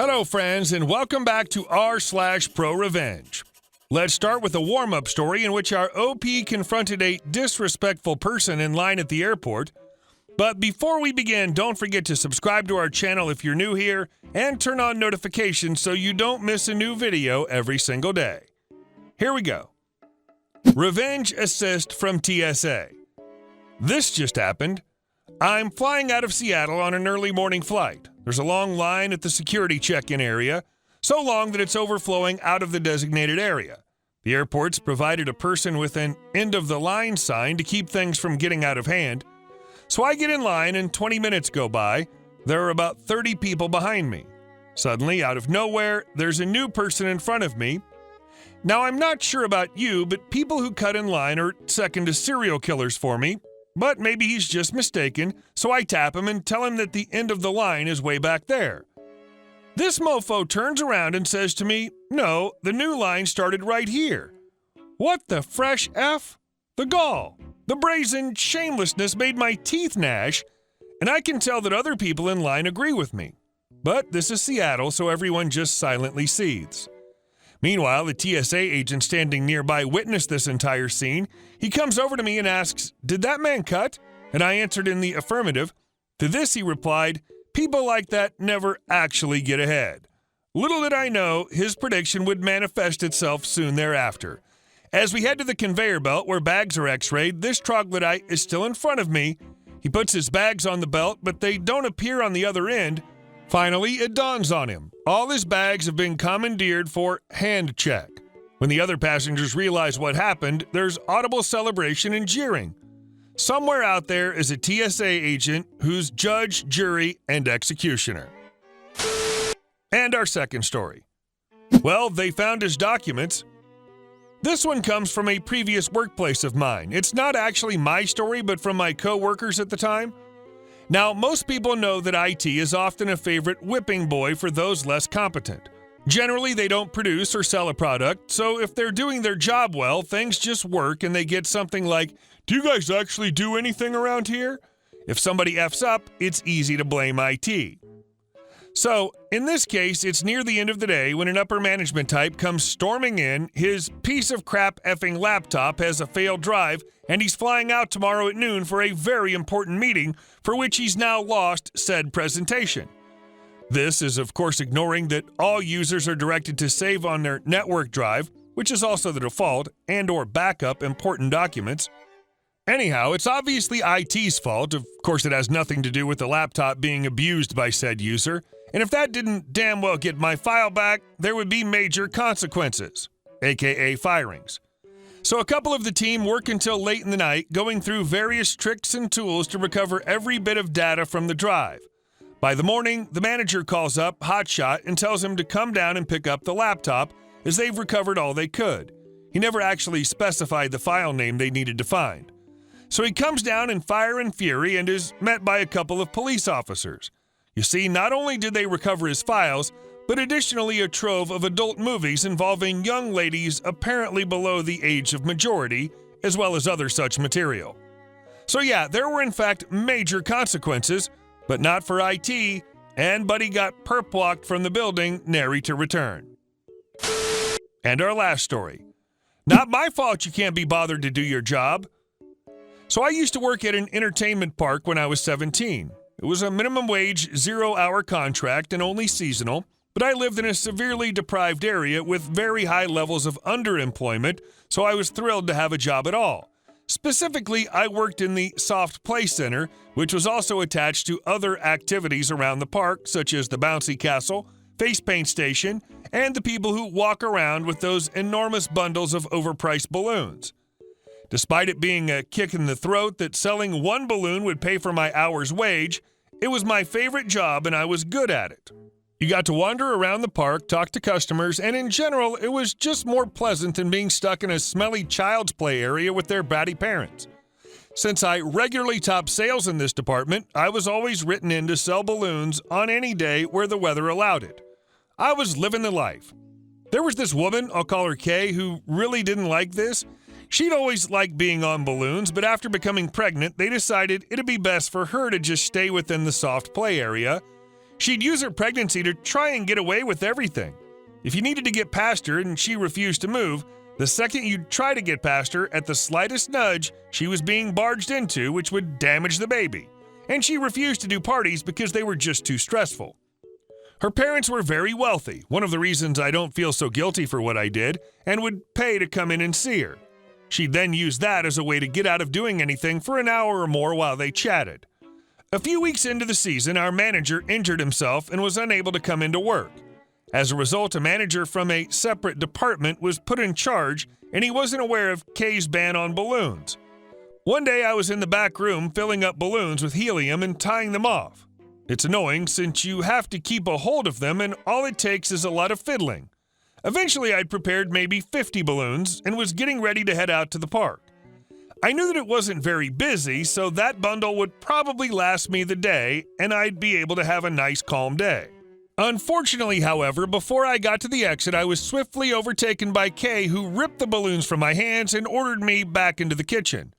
Hello, friends, and welcome back to r/ProRevenge. Let's start with a warm-up story in which our OP confronted a disrespectful person in line at the airport. But before we begin, don't forget to subscribe to our channel if you're new here and turn on notifications so you don't miss a new video every single day. Here we go. Revenge assist from TSA. This just happened. I'm flying out of Seattle on an early morning flight. There's a long line at the security check-in area, so long that it's overflowing out of the designated area. The airport's provided a person with an end-of-the-line sign to keep things from getting out of hand. So I get in line and 20 minutes go by. There are about 30 people behind me. Suddenly, out of nowhere, there's a new person in front of me. Now, I'm not sure about you, but people who cut in line are second to serial killers for me. But maybe he's just mistaken, so I tap him and tell him that the end of the line is way back there. This mofo turns around and says to me, "No, the new line started right here." What the fresh F? The gall, the brazen shamelessness made my teeth gnash, and I can tell that other people in line agree with me. But this is Seattle, so everyone just silently seethes. Meanwhile, the TSA agent standing nearby witnessed this entire scene. He comes over to me and asks, "Did that man cut?" And I answered in the affirmative. To this he replied, "People like that never actually get ahead." Little did I know his prediction would manifest itself soon thereafter. As we head to the conveyor belt where bags are x-rayed, this troglodyte is still in front of me. He puts his bags on the belt, but they don't appear on the other end. Finally, it dawns on him. All his bags have been commandeered for hand check. When the other passengers realize what happened, there's audible celebration and jeering. Somewhere out there is a TSA agent who's judge, jury, and executioner. And our second story. Well, they found his documents. This one comes from a previous workplace of mine. It's not actually my story, but from my co-workers at the time. Now, most people know that IT is often a favorite whipping boy for those less competent. Generally, they don't produce or sell a product, so if they're doing their job well, things just work and they get something like, "Do you guys actually do anything around here?" If somebody F's up, it's easy to blame IT. So, in this case, it's near the end of the day when an upper management type comes storming in. His piece of crap effing laptop has a failed drive, and he's flying out tomorrow at noon for a very important meeting for which he's now lost said presentation. This is, of course, ignoring that all users are directed to save on their network drive, which is also the default, and/or backup important documents. Anyhow, it's obviously IT's fault. Of course, it has nothing to do with the laptop being abused by said user. And if that didn't damn well get my file back, there would be major consequences, aka firings. So a couple of the team work until late in the night, going through various tricks and tools to recover every bit of data from the drive. By the morning, the manager calls up Hotshot and tells him to come down and pick up the laptop, as they've recovered all they could. He never actually specified the file name they needed to find. So he comes down in fire and fury and is met by a couple of police officers. You see, not only did they recover his files, but additionally a trove of adult movies involving young ladies apparently below the age of majority, as well as other such material. So yeah, there were in fact major consequences, but not for IT, and Buddy got perp-walked from the building, nary to return. And our last story. Not my fault you can't be bothered to do your job. So I used to work at an entertainment park when I was 17. It was a minimum wage, 0-hour contract and only seasonal, but I lived in a severely deprived area with very high levels of underemployment, so I was thrilled to have a job at all. Specifically, I worked in the Soft Play Center, which was also attached to other activities around the park, such as the bouncy castle, face paint station, and the people who walk around with those enormous bundles of overpriced balloons. Despite it being a kick in the throat that selling one balloon would pay for my hour's wage, it was my favorite job and I was good at it. You got to wander around the park, talk to customers, and in general, it was just more pleasant than being stuck in a smelly child's play area with their bratty parents. Since I regularly topped sales in this department, I was always written in to sell balloons on any day where the weather allowed it. I was living the life. There was this woman, I'll call her Kay, who really didn't like this. She'd always liked being on balloons, but after becoming pregnant, they decided it'd be best for her to just stay within the soft play area. She'd use her pregnancy to try and get away with everything. If you needed to get past her and she refused to move, the second you'd try to get past her, at the slightest nudge, she was being barged into, which would damage the baby. And she refused to do parties because they were just too stressful. Her parents were very wealthy, one of the reasons I don't feel so guilty for what I did, and would pay to come in and see her. She'd then use that as a way to get out of doing anything for an hour or more while they chatted. A few weeks into the season, our manager injured himself and was unable to come into work. As a result, a manager from a separate department was put in charge, and he wasn't aware of Kay's ban on balloons. One day I was in the back room filling up balloons with helium and tying them off. It's annoying since you have to keep a hold of them and all it takes is a lot of fiddling. Eventually I'd prepared maybe 50 balloons and was getting ready to head out to the park. I knew that it wasn't very busy, so that bundle would probably last me the day and I'd be able to have a nice calm day. Unfortunately, however, before I got to the exit, I was swiftly overtaken by Kay, who ripped the balloons from my hands and ordered me back into the kitchen.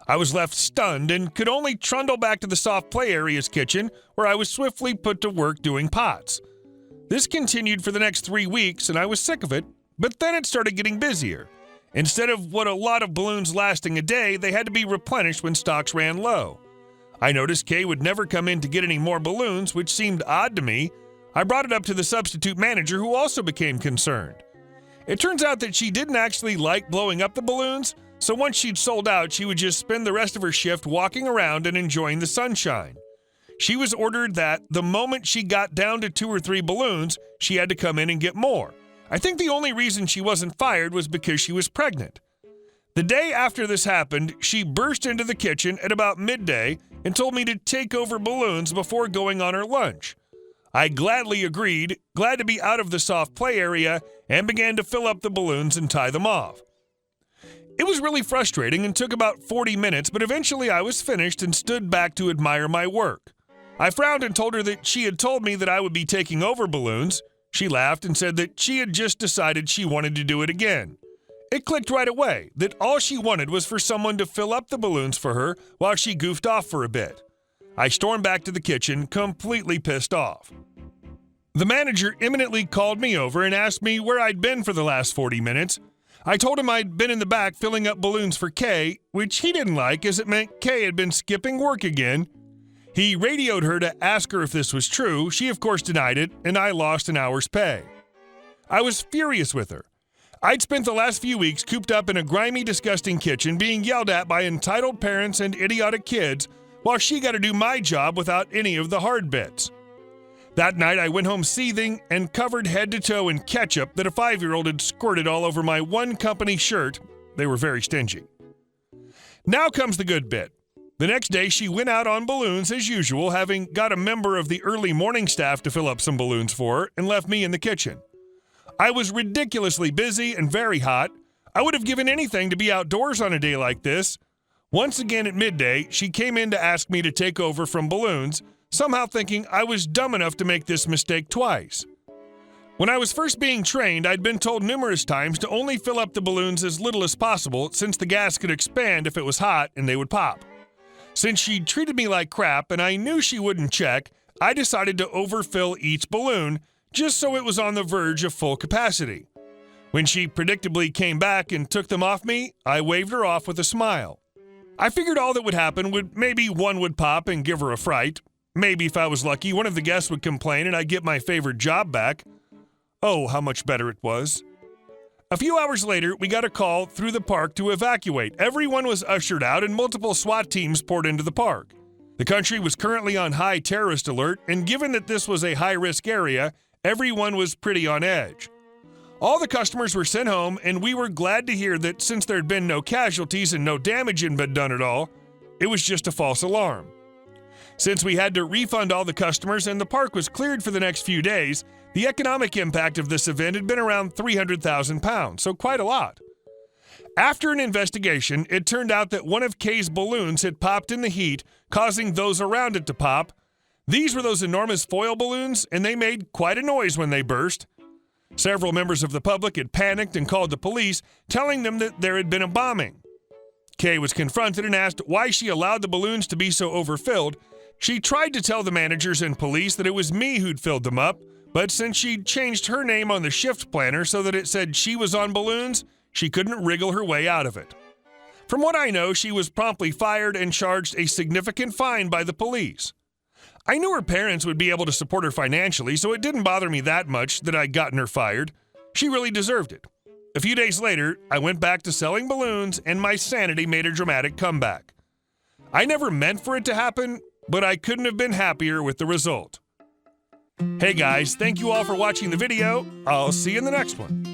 I was left stunned and could only trundle back to the soft play area's kitchen, where I was swiftly put to work doing pots. This continued for the next 3 weeks, and I was sick of it, but then it started getting busier. Instead of what a lot of balloons lasting a day, they had to be replenished when stocks ran low. I noticed Kay would never come in to get any more balloons, which seemed odd to me. I brought it up to the substitute manager, who also became concerned. It turns out that she didn't actually like blowing up the balloons, so once she'd sold out, she would just spend the rest of her shift walking around and enjoying the sunshine. She was ordered that the moment she got down to 2 or 3 balloons, she had to come in and get more. I think the only reason she wasn't fired was because she was pregnant. The day after this happened, she burst into the kitchen at about midday and told me to take over balloons before going on her lunch. I gladly agreed, glad to be out of the soft play area, and began to fill up the balloons and tie them off. It was really frustrating and took about 40 minutes, but eventually I was finished and stood back to admire my work. I frowned and told her that she had told me that I would be taking over balloons. She laughed and said that she had just decided she wanted to do it again. It clicked right away that all she wanted was for someone to fill up the balloons for her while she goofed off for a bit. I stormed back to the kitchen, completely pissed off. The manager imminently called me over and asked me where I'd been for the last 40 minutes. I told him I'd been in the back filling up balloons for Kay, which he didn't like as it meant Kay had been skipping work again. He radioed her to ask her if this was true. She of course denied it, and I lost an hour's pay. I was furious with her. I'd spent the last few weeks cooped up in a grimy, disgusting kitchen being yelled at by entitled parents and idiotic kids, while she got to do my job without any of the hard bits. That night I went home seething and covered head to toe in ketchup that a 5-year-old had squirted all over my one company shirt. They were very stingy. Now comes the good bit. The next day she went out on balloons as usual, having got a member of the early morning staff to fill up some balloons for her, and left me in the kitchen. I was ridiculously busy and very hot. I would have given anything to be outdoors on a day like this. Once again at midday, she came in to ask me to take over from balloons, somehow thinking I was dumb enough to make this mistake twice. When I was first being trained, I'd been told numerous times to only fill up the balloons as little as possible, since the gas could expand if it was hot and they would pop. Since she'd treated me like crap and I knew she wouldn't check, I decided to overfill each balloon just so it was on the verge of full capacity. When she predictably came back and took them off me, I waved her off with a smile. I figured all that would happen would maybe one would pop and give her a fright. Maybe if I was lucky, one of the guests would complain and I'd get my favorite job back. Oh, how much better it was. A few hours later, we got a call through the park to evacuate. Everyone was ushered out and multiple SWAT teams poured into the park. The country was currently on high terrorist alert, and given that this was a high-risk area, everyone was pretty on edge. All the customers were sent home, and we were glad to hear that since there had been no casualties and no damage had been done at all, it was just a false alarm. Since we had to refund all the customers and the park was cleared for the next few days, the economic impact of this event had been around £300,000, so quite a lot. After an investigation, it turned out that one of Kay's balloons had popped in the heat, causing those around it to pop. These were those enormous foil balloons, and they made quite a noise when they burst. Several members of the public had panicked and called the police, telling them that there had been a bombing. Kay was confronted and asked why she allowed the balloons to be so overfilled. She tried to tell the managers and police that it was me who'd filled them up, but since she'd changed her name on the shift planner so that it said she was on balloons, she couldn't wriggle her way out of it. From what I know, she was promptly fired and charged a significant fine by the police. I knew her parents would be able to support her financially, so it didn't bother me that much that I'd gotten her fired. She really deserved it. A few days later, I went back to selling balloons and my sanity made a dramatic comeback. I never meant for it to happen, but I couldn't have been happier with the result. Hey guys, thank you all for watching the video. I'll see you in the next one.